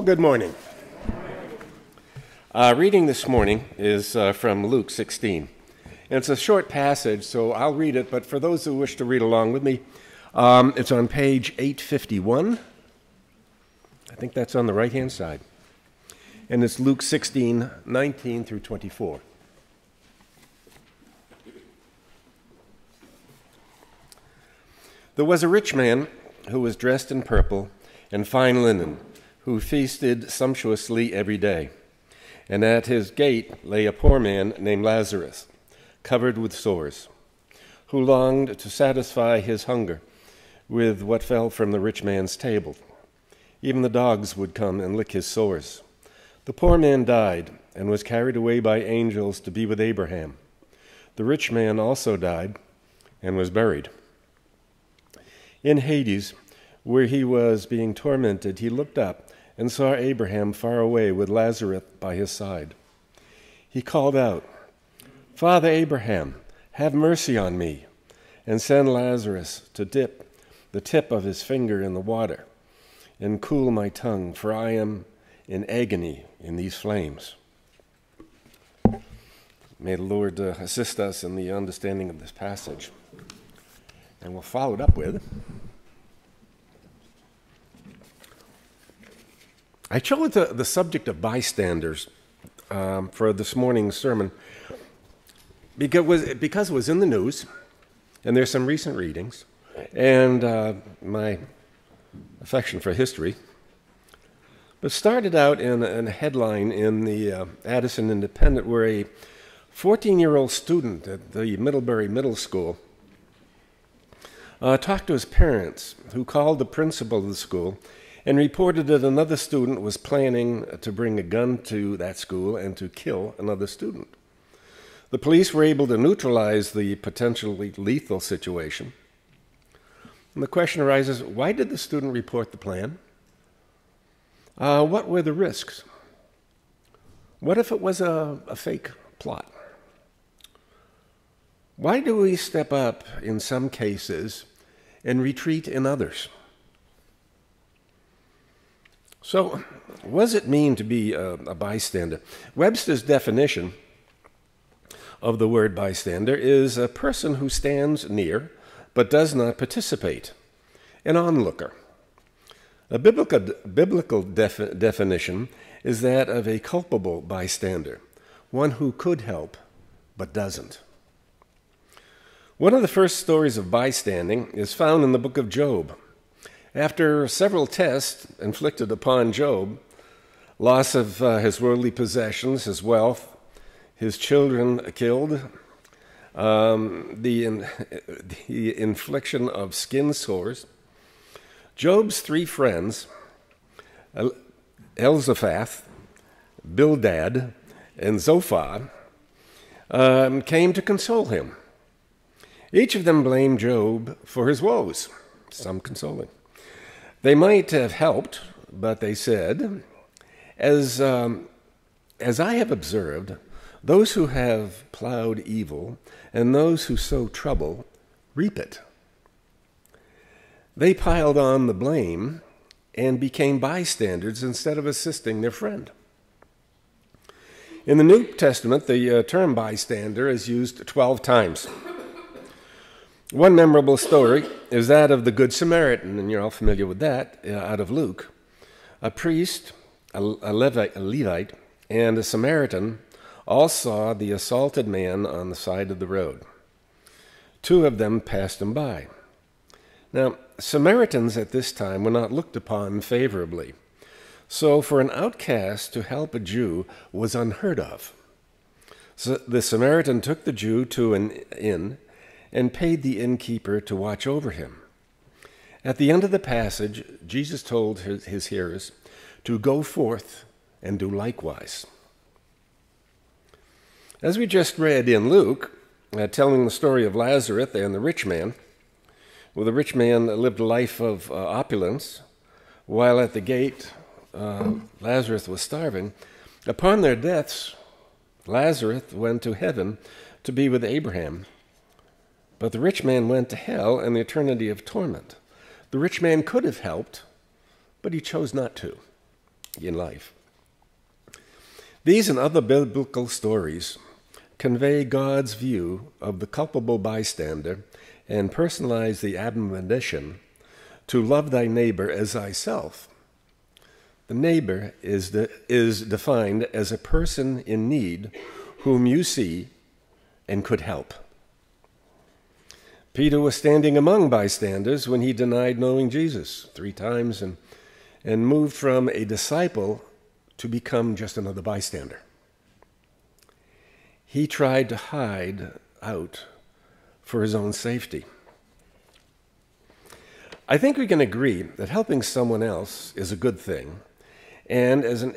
Well, good morning. Reading this morning is from Luke 16. And it's a short passage, so I'll read it, but for those who wish to read along with me, it's on page 851. I think that's on the right-hand side. And it's Luke 16, 19 through 24. There was a rich man who was dressed in purple and fine linen, who feasted sumptuously every day. And at his gate lay a poor man named Lazarus, covered with sores, who longed to satisfy his hunger with what fell from the rich man's table. Even the dogs would come and lick his sores. The poor man died and was carried away by angels to be with Abraham. The rich man also died and was buried. In Hades, where he was being tormented, he looked up and saw Abraham far away with Lazarus by his side. He called out, "Father Abraham, have mercy on me, and send Lazarus to dip the tip of his finger in the water and cool my tongue, for I am in agony in these flames." May the Lord assist us in the understanding of this passage. And we'll follow it up with, I chose the subject of bystanders for this morning's sermon because it was in the news, and there's some recent readings, and my affection for history. But started out in a headline in the Addison Independent where a 14-year-old student at the Middlebury Middle School talked to his parents, who called the principal of the school and reported that another student was planning to bring a gun to that school and to kill another student. The police were able to neutralize the potentially lethal situation. And the question arises, why did the student report the plan? What were the risks? What if it was a fake plot? Why do we step up in some cases and retreat in others? So, what does it mean to be a bystander? Webster's definition of the word bystander is a person who stands near but does not participate, an onlooker. A biblical definition is that of a culpable bystander, one who could help but doesn't. One of the first stories of bystanding is found in the book of Job. After several tests inflicted upon Job, loss of his worldly possessions, his wealth, his children killed, the infliction of skin sores, Job's three friends, Elzaphat, Bildad, and Zophar, came to console him. Each of them blamed Job for his woes, some consoling. They might have helped, but they said, as I have observed, those who have plowed evil and those who sow trouble reap it. They piled on the blame and became bystanders instead of assisting their friend. In the New Testament, the term bystander is used 12 times. One memorable story is that of the Good Samaritan, and you're all familiar with that, out of Luke. A priest, a Levite, and a Samaritan all saw the assaulted man on the side of the road. Two of them passed him by. Now, Samaritans at this time were not looked upon favorably, so for an outcast to help a Jew was unheard of. So the Samaritan took the Jew to an inn and paid the innkeeper to watch over him. At the end of the passage, Jesus told his hearers to go forth and do likewise. As we just read in Luke, telling the story of Lazarus and the rich man, well, the rich man lived a life of opulence, while at the gate Lazarus was starving. Upon their deaths, Lazarus went to heaven to be with Abraham, but the rich man went to hell and the eternity of torment. The rich man could have helped, but he chose not to. in life. These and other biblical stories convey God's view of the culpable bystander and personalize the admonition to love thy neighbor as thyself. The neighbor is defined as a person in need whom you see and could help. Peter was standing among bystanders when he denied knowing Jesus 3 times and moved from a disciple to become just another bystander. He tried to hide out for his own safety. I think we can agree that helping someone else is a good thing, and as an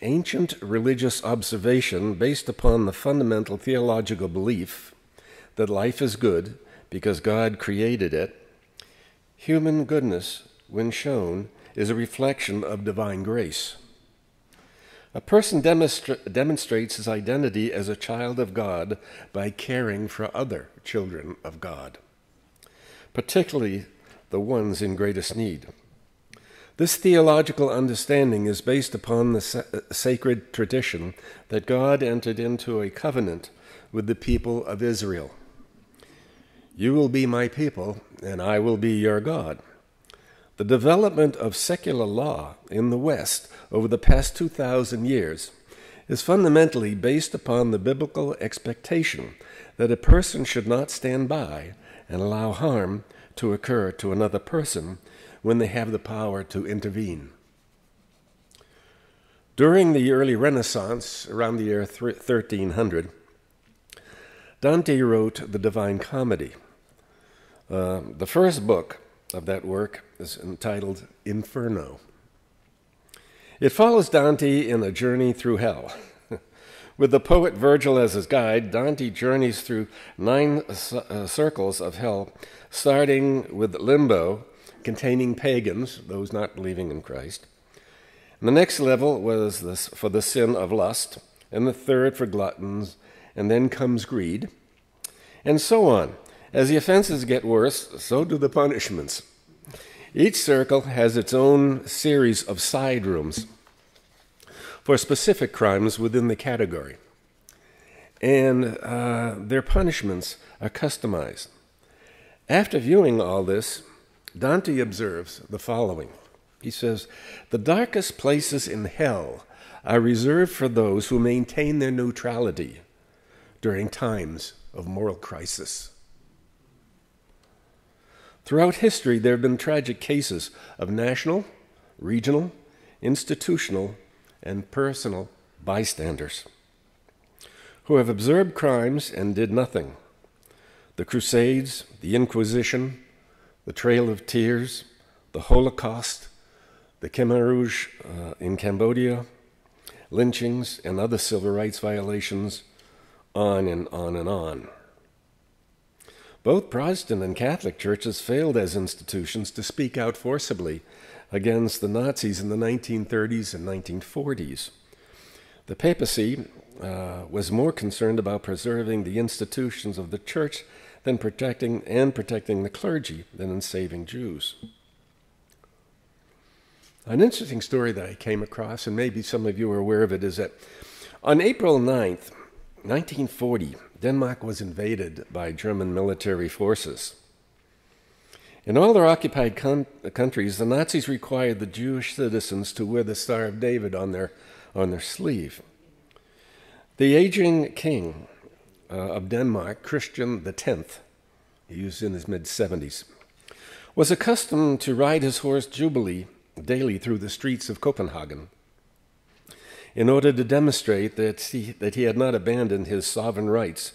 ancient religious observation based upon the fundamental theological belief that life is good because God created it, human goodness, when shown, is a reflection of divine grace. A person demonstrates his identity as a child of God by caring for other children of God, particularly the ones in greatest need. This theological understanding is based upon the sacred tradition that God entered into a covenant with the people of Israel. You will be my people, and I will be your God. The development of secular law in the West over the past 2,000 years is fundamentally based upon the biblical expectation that a person should not stand by and allow harm to occur to another person when they have the power to intervene. During the early Renaissance, around the year 1300, Dante wrote the Divine Comedy. The first book of that work is entitled Inferno. It follows Dante in a journey through hell. With the poet Virgil as his guide, Dante journeys through 9 circles of hell, starting with limbo, containing pagans, those not believing in Christ. And the next level was for the sin of lust, and the third for gluttons, and then comes greed, and so on. As the offenses get worse, so do the punishments. Each circle has its own series of side rooms for specific crimes within the category, and their punishments are customized. After viewing all this, Dante observes the following. He says, "The darkest places in hell are reserved for those who maintain their neutrality during times of moral crisis." Throughout history, there have been tragic cases of national, regional, institutional, and personal bystanders who have observed crimes and did nothing. The Crusades, the Inquisition, the Trail of Tears, the Holocaust, the Khmer Rouge in Cambodia, lynchings, and other civil rights violations, on and on and on. Both Protestant and Catholic churches failed as institutions to speak out forcibly against the Nazis in the 1930s and 1940s. The papacy was more concerned about preserving the institutions of the church than protecting the clergy than in saving Jews. An interesting story that I came across, and maybe some of you are aware of it, is that on April 9th, 1940, Denmark was invaded by German military forces. In all their occupied countries, the Nazis required the Jewish citizens to wear the Star of David on their sleeve. The aging king of Denmark, Christian X, he was in his mid-70s, was accustomed to ride his horse Jubilee daily through the streets of Copenhagen in order to demonstrate that he had not abandoned his sovereign rights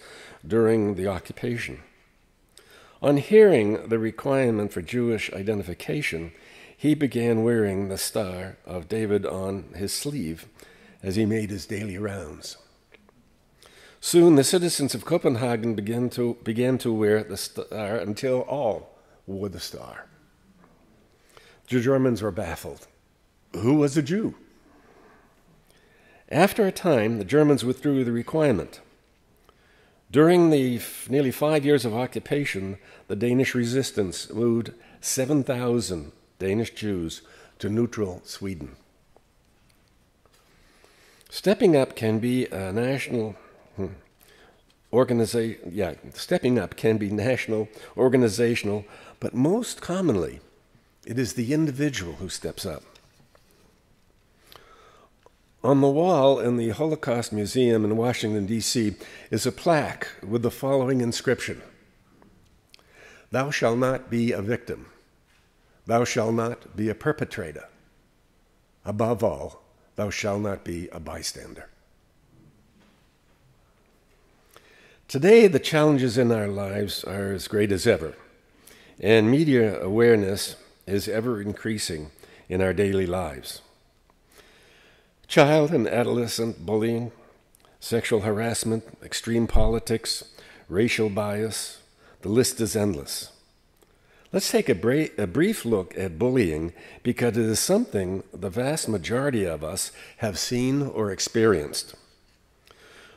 during the occupation. On hearing the requirement for Jewish identification, he began wearing the Star of David on his sleeve as he made his daily rounds. Soon the citizens of Copenhagen began to wear the star until all wore the star. The Germans were baffled. Who was a Jew? After a time, the Germans withdrew the requirement. During the nearly 5 years of occupation, the Danish resistance moved 7,000 Danish Jews to neutral Sweden. Stepping up can be a national stepping up can be national, organizational, but most commonly, it is the individual who steps up. On the wall in the Holocaust Museum in Washington, D.C., is a plaque with the following inscription: "Thou shalt not be a victim. Thou shalt not be a perpetrator. Above all, thou shalt not be a bystander." Today, the challenges in our lives are as great as ever, and media awareness is ever increasing in our daily lives. Child and adolescent bullying, sexual harassment, extreme politics, racial bias, the list is endless. Let's take a brief look at bullying because it is something the vast majority of us have seen or experienced.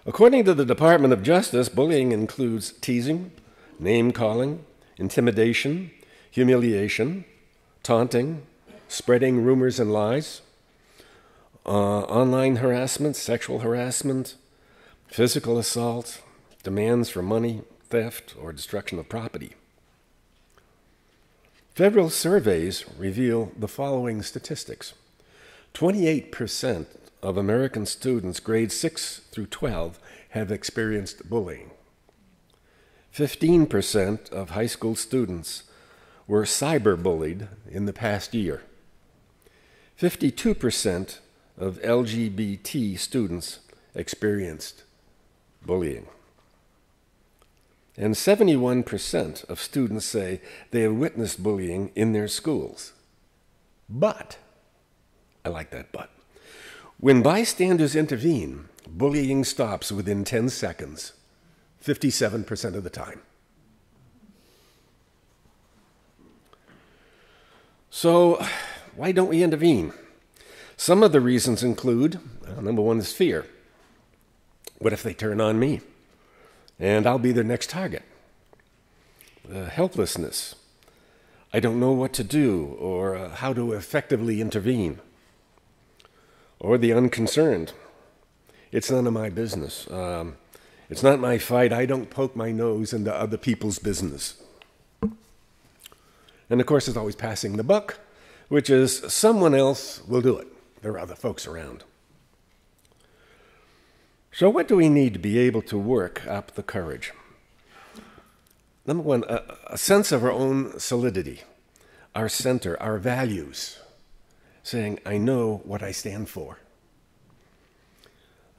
According to the Department of Justice, bullying includes teasing, name-calling, intimidation, humiliation, taunting, spreading rumors and lies, online harassment, sexual harassment, physical assault, demands for money, theft, or destruction of property. Federal surveys reveal the following statistics. 28% of American students grades 6 through 12 have experienced bullying. 15% of high school students were cyberbullied in the past year. 52% of LGBT students experienced bullying. And 71% of students say they have witnessed bullying in their schools. But, I like that but, when bystanders intervene, bullying stops within 10 seconds, 57% of the time. So, why don't we intervene? Some of the reasons include, number one is fear. What if they turn on me? And I'll be their next target. Helplessness. I don't know what to do or how to effectively intervene. Or the unconcerned. It's none of my business. It's not my fight. I don't poke my nose into other people's business. And of course, it's always passing the buck, which is someone else will do it. There are other folks around. So what do we need to be able to work up the courage? Number one, a sense of our own solidity, our center, our values, saying, I know what I stand for.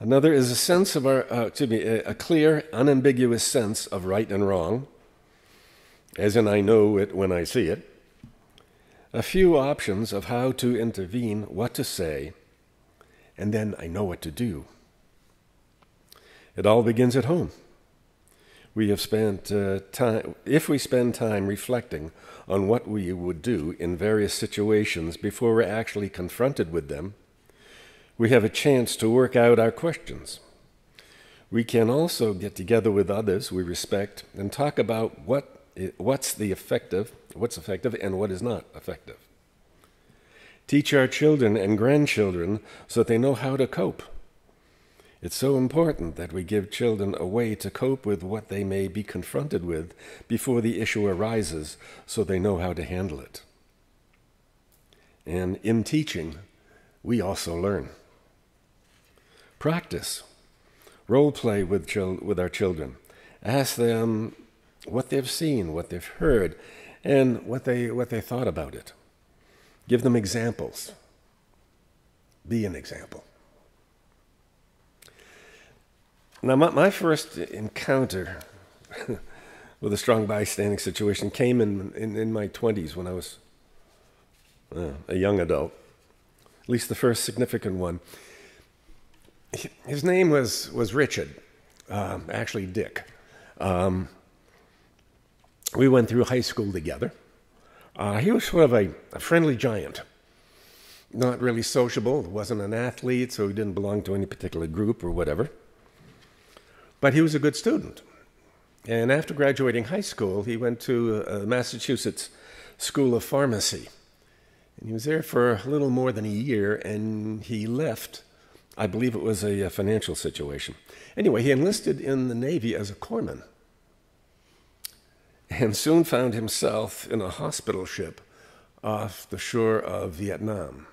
Another is a sense of a clear, unambiguous sense of right and wrong, as in I know it when I see it. A few options of how to intervene, what to say, and then I know what to do. It all begins at home. We have spent time, if we spend time reflecting on what we would do in various situations before we're actually confronted with them, we have a chance to work out our questions. We can also get together with others we respect and talk about what's effective and what is not effective. Teach our children and grandchildren so that they know how to cope. It's so important that we give children a way to cope with what they may be confronted with before the issue arises so they know how to handle it. And in teaching, we also learn. Practice. Role play with our children. Ask them what they've seen, what they've heard, and what they thought about it. Give them examples. Be an example. Now, my first encounter with a strong bystanding situation came in my 20s when I was a young adult, at least the first significant one. His name was Richard, actually Dick. We went through high school together. He was sort of a friendly giant, not really sociable, wasn't an athlete, so he didn't belong to any particular group or whatever. But he was a good student. And after graduating high school, he went to Massachusetts School of Pharmacy. And he was there for a little more than a year, and he left I believe it was a financial situation. Anyway, he enlisted in the Navy as a corpsman and soon found himself in a hospital ship off the shore of Vietnam.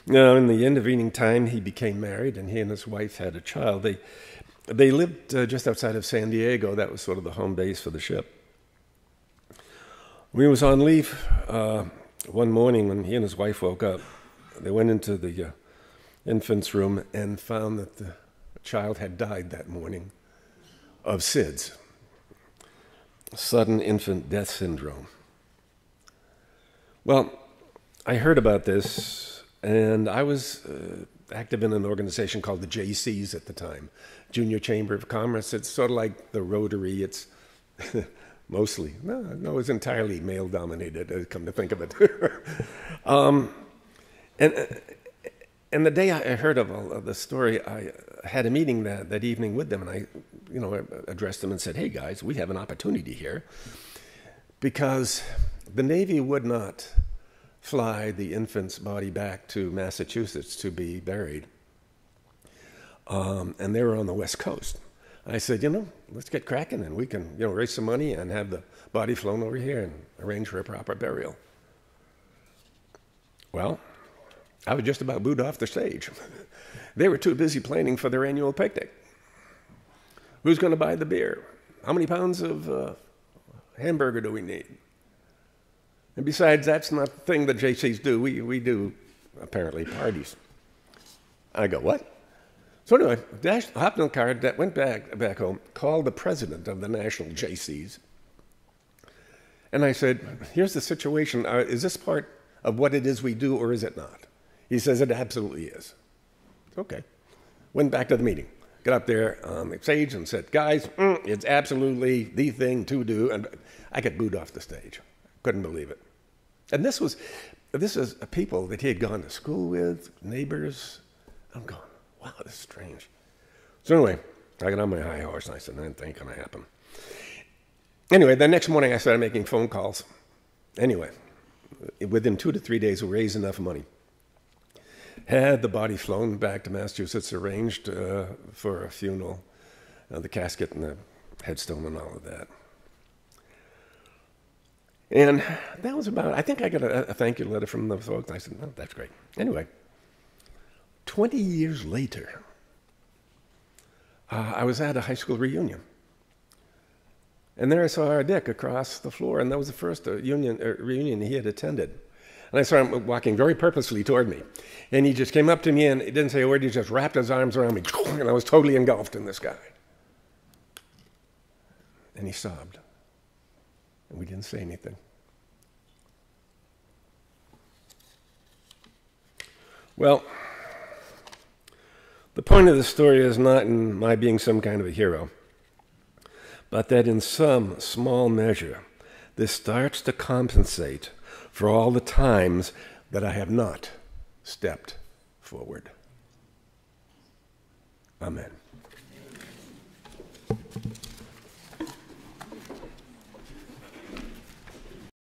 Now, in the intervening time, he became married, and he and his wife had a child. They lived just outside of San Diego. That was sort of the home base for the ship. When he was on leave one morning, when he and his wife woke up, they went into the infant's room and found that the child had died that morning of SIDS, sudden infant death syndrome. Well, I heard about this, and I was active in an organization called the JCs at the time, Junior Chamber of Commerce. It's sort of like the Rotary. It's mostly, no, it's entirely male-dominated, come to think of it. And the day I heard of the story, I had a meeting that evening with them, and I addressed them and said, hey, guys, we have an opportunity here, because the Navy would not fly the infant's body back to Massachusetts to be buried, and they were on the West Coast. I said, let's get cracking, and we can, raise some money and have the body flown over here and arrange for a proper burial. Well, I was just about booed off the stage. They were too busy planning for their annual picnic. Who's going to buy the beer? How many pounds of hamburger do we need? And besides, that's not the thing that JCs do. We do, apparently, parties. I go, what? So anyway, hopped in the car, went back home, called the president of the national JCs, and I said, here's the situation. Is this part of what it is we do, or is it not? He says, it absolutely is. Okay. Went back to the meeting. Got up there on the stage and said, guys, it's absolutely the thing to do. And I got booed off the stage. Couldn't believe it. And this is people that he had gone to school with, neighbors. I'm going, wow, this is strange. So anyway, I got on my high horse and I said, that ain't going to happen. Anyway, the next morning I started making phone calls. Anyway, within 2 to 3 days, we raised enough money. Had the body flown back to Massachusetts, arranged for a funeral, the casket and the headstone and all of that. And that was about, I think I got a thank you letter from the folks. I said, oh, that's great. Anyway, 20 years later, I was at a high school reunion. And there I saw our Dick across the floor, and that was the first reunion he had attended. And I saw him walking very purposely toward me. And he just came up to me, and he didn't say a word. He just wrapped his arms around me, and I was totally engulfed in this guy. And he sobbed. And we didn't say anything. Well, the point of the story is not in my being some kind of a hero, but that in some small measure, this starts to compensate for all the times that I have not stepped forward. Amen.